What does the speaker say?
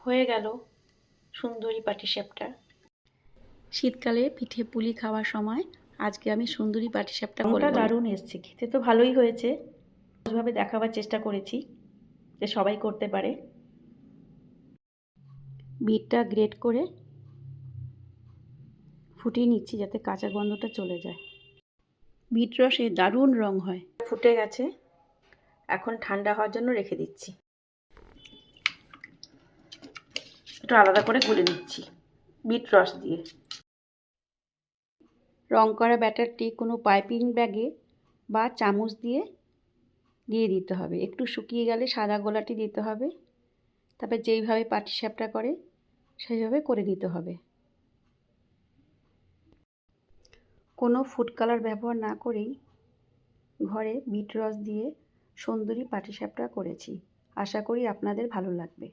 হয়ে গেল সুন্দরী পাটিসাপটা। শীতকালে পিঠে পুলি খাওয়ার সময় আজকে আমি সুন্দরী পাটিসাপটা করব। দারুণ এসছে, খেতে তো ভালোই হয়েছে। সহজভাবে দেখাবার চেষ্টা করেছি যে সবাই করতে পারে। বিটটা গ্রেট করে ফুটিয়ে নিচ্ছি যাতে কাঁচা গন্ধটা চলে যায়। বিট রসে দারুণ রং হয়। ফুটে গেছে, এখন ঠান্ডা হওয়ার জন্য রেখে দিচ্ছি। একটু আলাদা করে গুলে নিচ্ছি বিট রস দিয়ে। রং করা ব্যাটারটি কোনো পাইপিং ব্যাগে বা চামচ দিয়ে দিতে হবে। একটু শুকিয়ে গেলে সাদা গোলাটি দিতে হবে। তারপর যেইভাবে পাটিসাপটা করে সেইভাবে করে নিতে হবে। কোনো ফুড কালার ব্যবহার না করেই ঘরে বিট রস দিয়ে সুন্দরী পাটিসাপটা করেছি। আশা করি আপনাদের ভালো লাগবে।